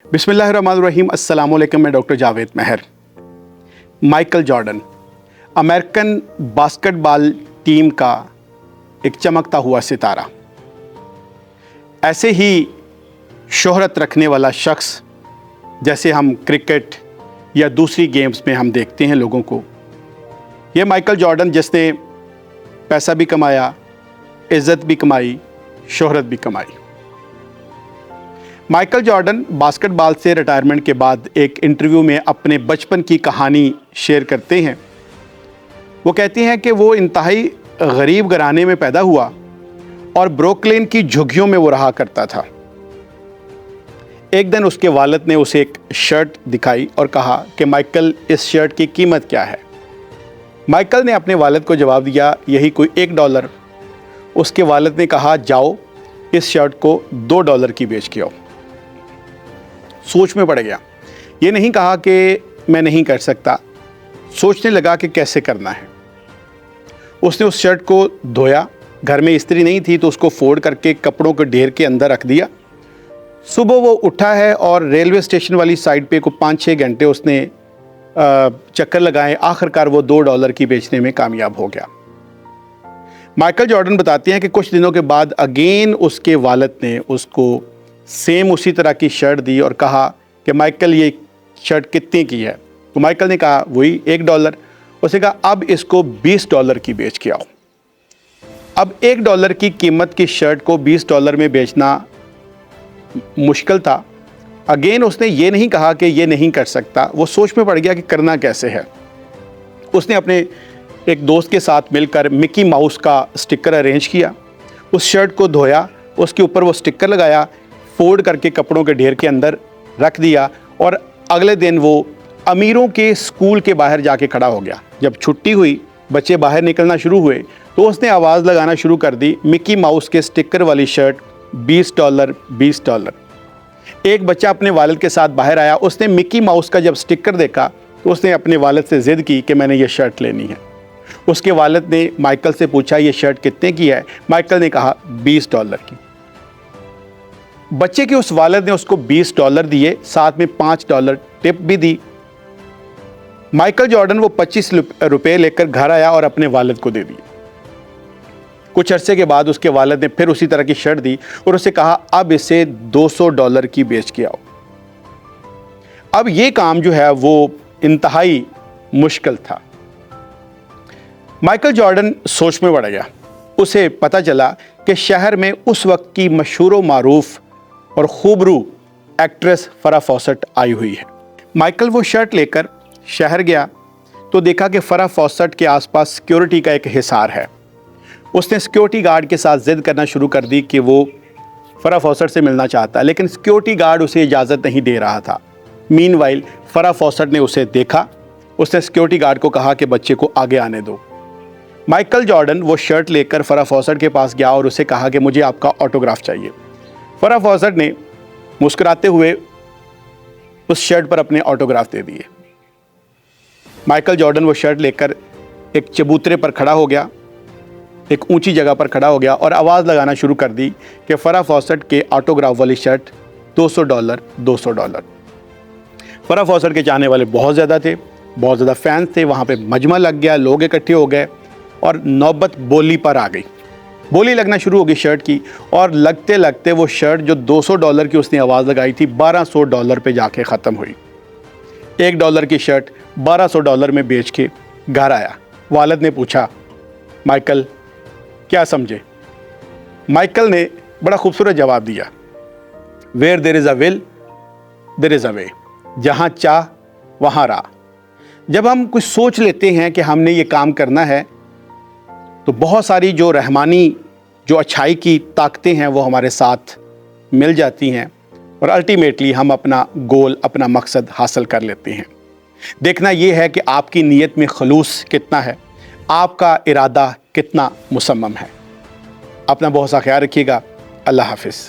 बिस्मिल्लाहिर्रहमानिर्रहीम। अस्सलाम वालेकुम। मैं doctor Javed Mahar. Michael Jordan American basketball team का एक चमकता हुआ सितारा, ऐसे ही शोहरत रखने वाला शख्स जैसे हम क्रिकेट या दूसरी गेम्स में हम देखते हैं लोगों को। ये माइकल जॉर्डन जिसने पैसा भी कमाया, इज़्ज़त भी कमाई, शोहरत भी कमाई। माइकल जॉर्डन बास्केटबॉल से रिटायरमेंट के बाद एक इंटरव्यू में अपने बचपन की कहानी शेयर करते हैं। वो कहती हैं कि वो इंतहाई गरीब घराने में पैदा हुआ और ब्रुकलिन की झुग्गियों में वो रहा करता था। एक दिन उसके वालिद ने उसे एक शर्ट दिखाई और कहा कि माइकल, इस शर्ट की कीमत क्या है। माइकल ने अपने वालिद को जवाब दिया, यही कोई $1। उसके वालिद ने कहा, जाओ इस शर्ट को $2 की बेच के आओ। सोच में पड़ गया। ये नहीं कहा कि मैं नहीं कर सकता, सोचने लगा कि कैसे करना है। उसने उस शर्ट को धोया, घर में इस्त्री नहीं थी तो उसको फोल्ड करके कपड़ों के ढेर के अंदर रख दिया। सुबह वो उठा है और रेलवे स्टेशन वाली साइड पे को 5-6 घंटे उसने चक्कर लगाए। आखिरकार वो $2 की बेचने में कामयाब हो गया। माइकल जॉर्डन बताते हैं कि कुछ दिनों के बाद अगेन उसके वालिद ने उसको सेम उसी तरह की शर्ट दी और कहा कि माइकल, ये शर्ट कितने की है। तो माइकल ने कहा वही $1। उसने कहा अब इसको $20 की बेच के आओ। अब $1 की कीमत की शर्ट को $20 में बेचना मुश्किल था। अगेन उसने ये नहीं कहा कि ये नहीं कर सकता, वो सोच में पड़ गया कि करना कैसे है। उसने अपने एक दोस्त के साथ मिलकर मिकी माउस का स्टिकर अरेंज किया, उस शर्ट को धोया, उसके ऊपर वो स्टिकर लगाया, फोल्ड करके कपड़ों के ढेर के अंदर रख दिया और अगले दिन वो अमीरों के स्कूल के बाहर जाके खड़ा हो गया। जब छुट्टी हुई, बच्चे बाहर निकलना शुरू हुए तो उसने आवाज़ लगाना शुरू कर दी, मिकी माउस के स्टिकर वाली शर्ट $20, $20। एक बच्चा अपने वालिद के साथ बाहर आया, उसने मिकी माउस का जब स्टिकर देखा तो उसने अपने वालिद से ज़िद की कि मैंने ये शर्ट लेनी है। उसके वालिद ने माइकल से पूछा, ये शर्ट कितने की है। माइकल ने कहा $20 की। बच्चे के उस वालिद ने उसको $20 दिए, साथ में $5 टिप भी दी। माइकल जॉर्डन वो ₹25 लेकर घर आया और अपने वालिद को दे दिए। कुछ अरसे के बाद उसके वालिद ने फिर उसी तरह की शर्ट दी और उसे कहा अब इसे $200 की बेच के आओ। अब ये काम जो है वो इंतहाई मुश्किल था। माइकल जॉर्डन सोच में पड़ गया। उसे पता चला कि शहर में उस वक्त की मशहूर व मारूफ और खूबरू एक्ट्रेस फराह फॉसेट आई हुई है। माइकल वो शर्ट लेकर शहर गया तो देखा कि फराह फॉसेट के आसपास सिक्योरिटी का एक हिसार है। उसने सिक्योरिटी गार्ड के साथ ज़िद करना शुरू कर दी कि वो फराह फॉसेट से मिलना चाहता है, लेकिन सिक्योरिटी गार्ड उसे इजाज़त नहीं दे रहा था। मीनवाइल फराह फॉसेट ने उसे देखा। उसने सिक्योरिटी गार्ड को कहा कि बच्चे को आगे आने दो। माइकल जॉर्डन वो शर्ट लेकर फराह फॉसेट के पास गया और उसे कहा कि मुझे आपका ऑटोग्राफ चाहिए। फराह फॉसेट ने मुस्कुराते हुए उस शर्ट पर अपने ऑटोग्राफ दे दिए। माइकल जॉर्डन वो शर्ट लेकर एक चबूतरे पर खड़ा हो गया, एक ऊंची जगह पर खड़ा हो गया और आवाज़ लगाना शुरू कर दी कि फराह फॉसेट के ऑटोग्राफ वाली शर्ट $200, $200। फराह फॉसेट के चाहने वाले बहुत ज़्यादा थे, बहुत ज़्यादा फैंस थे। वहाँ पे मजमा लग गया, लोग इकट्ठे हो गए और नौबत बोली पर आ गई। बोली लगना शुरू हो गई शर्ट की और लगते लगते वो शर्ट जो $200 की उसने आवाज़ लगाई थी $1200 पे जाके ख़त्म हुई। $1 की शर्ट $1200 में बेच के घर आया। वालिद ने पूछा, माइकल क्या समझे। माइकल ने बड़ा खूबसूरत जवाब दिया, where there is a will there is a way. जहाँ चाह वहाँ राह। जब हम कुछ सोच लेते हैं कि हमने ये काम करना है तो बहुत सारी जो रहमानी, जो अच्छाई की ताकतें हैं वो हमारे साथ मिल जाती हैं और अल्टीमेटली हम अपना गोल, अपना मकसद हासिल कर लेते हैं। देखना ये है कि आपकी नीयत में खलूस कितना है, आपका इरादा कितना मुसम्मम है। अपना बहुत सा ख्याल रखिएगा। अल्लाह हाफिज़।